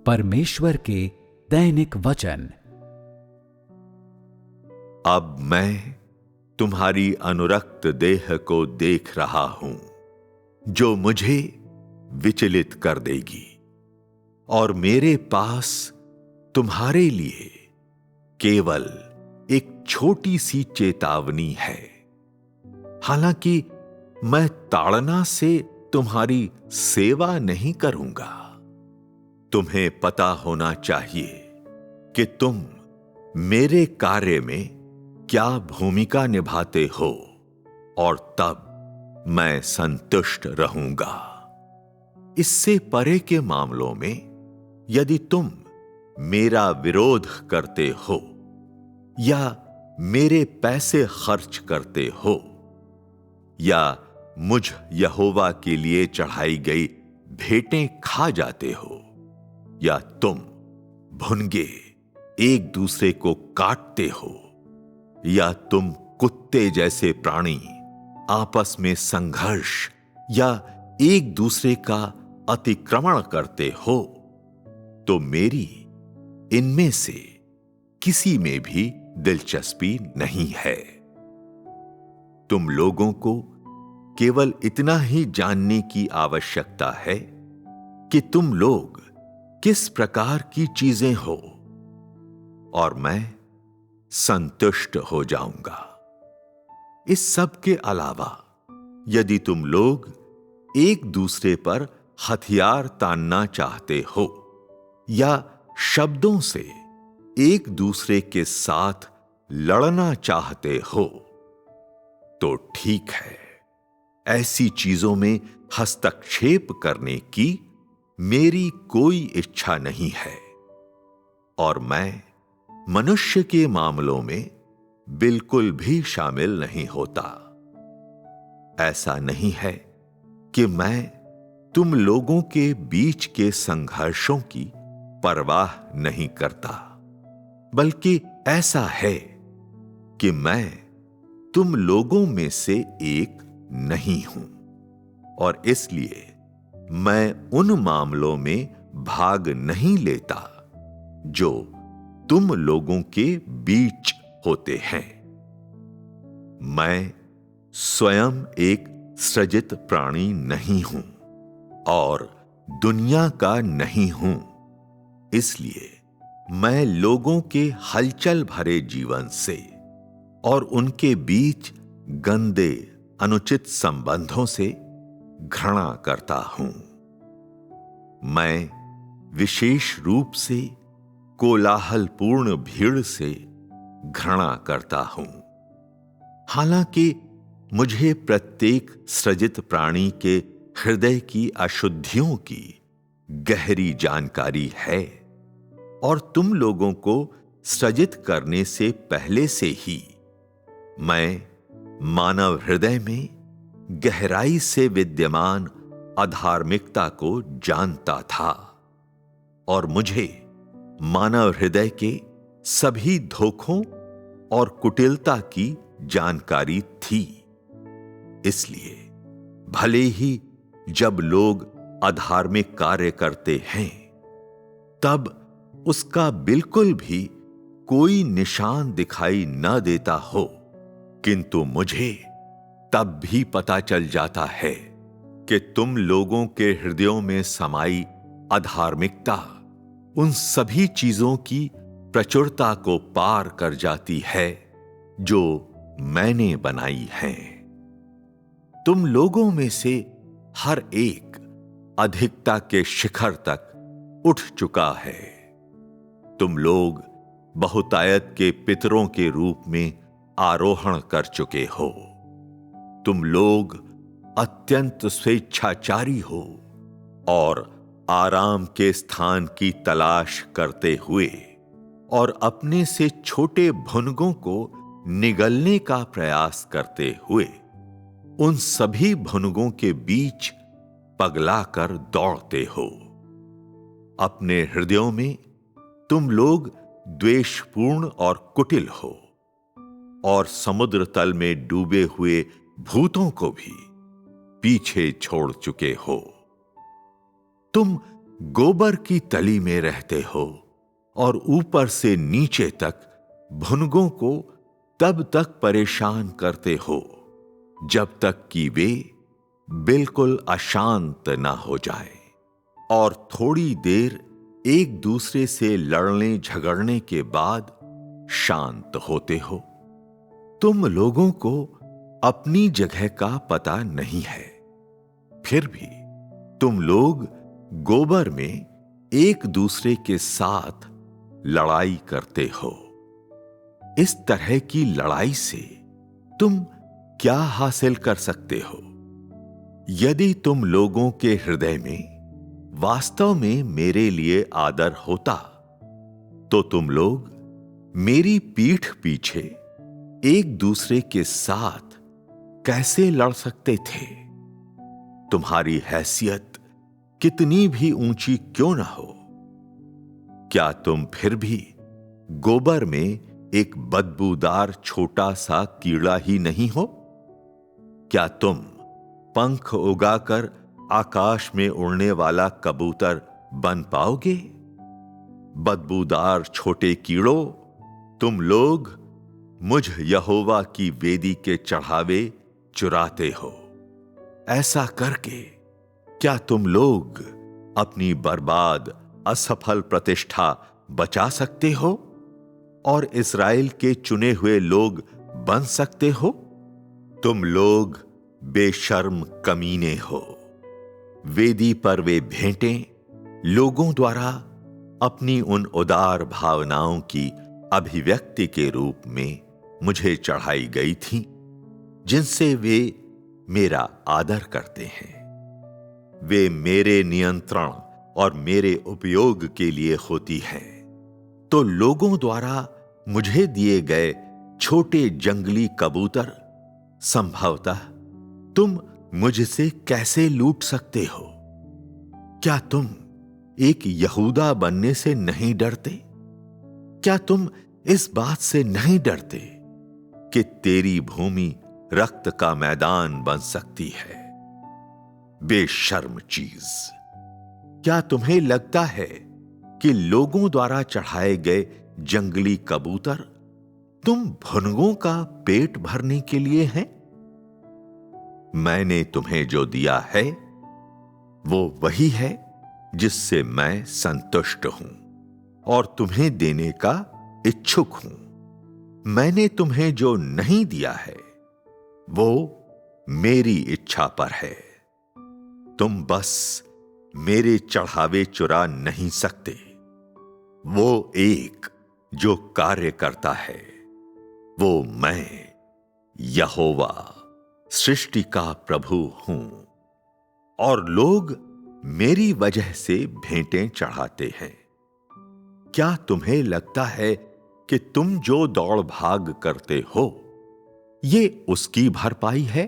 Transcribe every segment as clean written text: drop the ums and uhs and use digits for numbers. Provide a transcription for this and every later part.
परमेश्वर के दैनिक वचन। अब मैं तुम्हारी अनुरक्त देह को देख रहा हूं, जो मुझे विचलित कर देगी, और मेरे पास तुम्हारे लिए केवल एक छोटी सी चेतावनी है। हालांकि मैं ताड़ना से तुम्हारी सेवा नहीं करूंगा। तुम्हें पता होना चाहिए कि तुम मेरे कार्य में क्या भूमिका निभाते हो, और तब मैं संतुष्ट रहूंगा। इससे परे के मामलों में यदि तुम मेरा विरोध करते हो या मेरे पैसे खर्च करते हो या मुझ यहोवा के लिए चढ़ाई गई भेंटें खा जाते हो, या तुम भुनगे एक दूसरे को काटते हो, या तुम कुत्ते जैसे प्राणी आपस में संघर्ष या एक दूसरे का अतिक्रमण करते हो, तो मेरी इनमें से किसी में भी दिलचस्पी नहीं है। तुम लोगों को केवल इतना ही जानने की आवश्यकता है कि तुम लोग किस प्रकार की चीजें हो, और मैं संतुष्ट हो जाऊंगा। इस सब के अलावा यदि तुम लोग एक दूसरे पर हथियार तानना चाहते हो या शब्दों से एक दूसरे के साथ लड़ना चाहते हो, तो ठीक है। ऐसी चीजों में हस्तक्षेप करने की मेरी कोई इच्छा नहीं है, और मैं मनुष्य के मामलों में बिल्कुल भी शामिल नहीं होता। ऐसा नहीं है कि मैं तुम लोगों के बीच के संघर्षों की परवाह नहीं करता, बल्कि ऐसा है कि मैं तुम लोगों में से एक नहीं हूं, और इसलिए मैं उन मामलों में भाग नहीं लेता जो तुम लोगों के बीच होते हैं। मैं स्वयं एक सृजित प्राणी नहीं हूं और दुनिया का नहीं हूं, इसलिए मैं लोगों के हलचल भरे जीवन से और उनके बीच गंदे अनुचित संबंधों से घृणा करता हूं। मैं विशेष रूप से कोलाहलपूर्ण भीड़ से घृणा करता हूं। हालांकि मुझे प्रत्येक सृजित प्राणी के हृदय की अशुद्धियों की गहरी जानकारी है, और तुम लोगों को सृजित करने से पहले से ही मैं मानव हृदय में गहराई से विद्यमान अधार्मिकता को जानता था, और मुझे मानव हृदय के सभी धोखों और कुटिलता की जानकारी थी। इसलिए भले ही जब लोग अधार्मिक कार्य करते हैं, तब उसका बिल्कुल भी कोई निशान दिखाई न देता हो, किंतु मुझे तब भी पता चल जाता है कि तुम लोगों के हृदयों में समाई अधार्मिकता उन सभी चीजों की प्रचुरता को पार कर जाती है जो मैंने बनाई हैं। तुम लोगों में से हर एक अधिकता के शिखर तक उठ चुका है। तुम लोग बहुतायत के पितरों के रूप में आरोहण कर चुके हो। तुम लोग अत्यंत स्वेच्छाचारी हो और आराम के स्थान की तलाश करते हुए और अपने से छोटे भुनगों को निगलने का प्रयास करते हुए उन सभी भुनगों के बीच पगलाकर दौड़ते हो। अपने हृदयों में तुम लोग द्वेषपूर्ण और कुटिल हो और समुद्र तल में डूबे हुए भूतों को भी पीछे छोड़ चुके हो। तुम गोबर की तली में रहते हो और ऊपर से नीचे तक भुनगों को तब तक परेशान करते हो जब तक कि वे बिल्कुल अशांत ना हो जाए और थोड़ी देर एक दूसरे से लड़ने झगड़ने के बाद शांत होते हो। तुम लोगों को अपनी जगह का पता नहीं है, फिर भी तुम लोग गोबर में एक दूसरे के साथ लड़ाई करते हो। इस तरह की लड़ाई से तुम क्या हासिल कर सकते हो? यदि तुम लोगों के हृदय में वास्तव में मेरे लिए आदर होता तो तुम लोग मेरी पीठ पीछे एक दूसरे के साथ कैसे लड़ सकते थे? तुम्हारी हैसियत कितनी भी ऊंची क्यों ना हो, क्या तुम फिर भी गोबर में एक बदबूदार छोटा सा कीड़ा ही नहीं हो? क्या तुम पंख उगाकर आकाश में उड़ने वाला कबूतर बन पाओगे? बदबूदार छोटे कीड़ों, तुम लोग मुझ यहोवा की वेदी के चढ़ावे चुराते हो। ऐसा करके क्या तुम लोग अपनी बर्बाद असफल प्रतिष्ठा बचा सकते हो और इस्राएल के चुने हुए लोग बन सकते हो? तुम लोग बेशर्म कमीने हो। वेदी पर वे भेंटें लोगों द्वारा अपनी उन उदार भावनाओं की अभिव्यक्ति के रूप में मुझे चढ़ाई गई थी जिनसे वे मेरा आदर करते हैं। वे मेरे नियंत्रण और मेरे उपयोग के लिए होती हैं। तो लोगों द्वारा मुझे दिए गए छोटे जंगली कबूतर संभवतः तुम मुझसे कैसे लूट सकते हो? क्या तुम एक यहूदा बनने से नहीं डरते? क्या तुम इस बात से नहीं डरते कि तेरी भूमि रक्त का मैदान बन सकती है? बेशर्म चीज, क्या तुम्हें लगता है कि लोगों द्वारा चढ़ाए गए जंगली कबूतर तुम भुनगों का पेट भरने के लिए हैं? मैंने तुम्हें जो दिया है वो वही है जिससे मैं संतुष्ट हूं और तुम्हें देने का इच्छुक हूं। मैंने तुम्हें जो नहीं दिया है वो मेरी इच्छा पर है। तुम बस मेरे चढ़ावे चुरा नहीं सकते। वो एक जो कार्य करता है वो मैं यहोवा सृष्टि का प्रभु हूं और लोग मेरी वजह से भेंटें चढ़ाते हैं। क्या तुम्हें लगता है कि तुम जो दौड़ भाग करते हो ये उसकी भरपाई है?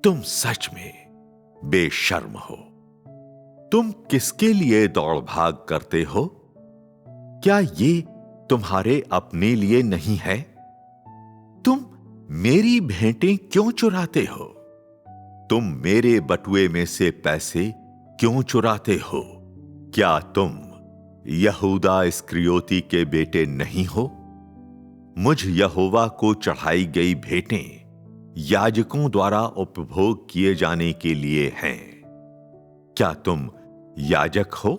तुम सच में बेशर्म हो। तुम किसके लिए दौड़ भाग करते हो? क्या ये तुम्हारे अपने लिए नहीं है? तुम मेरी भेंटें क्यों चुराते हो? तुम मेरे बटुए में से पैसे क्यों चुराते हो? क्या तुम यहूदा इस्करियोती के बेटे नहीं हो? मुझ यहोवा को चढ़ाई गई भेंटें याजकों द्वारा उपभोग किए जाने के लिए हैं। क्या तुम याजक हो?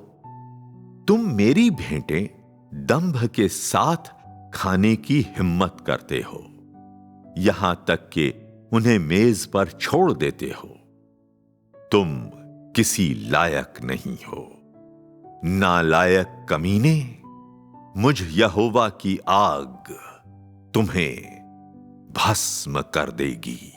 तुम मेरी भेंटें दंभ के साथ खाने की हिम्मत करते हो, यहां तक कि उन्हें मेज पर छोड़ देते हो। तुम किसी लायक नहीं हो। नालायक कमीने, मुझ यहोवा की आग तुम्हें भस्म कर देगी।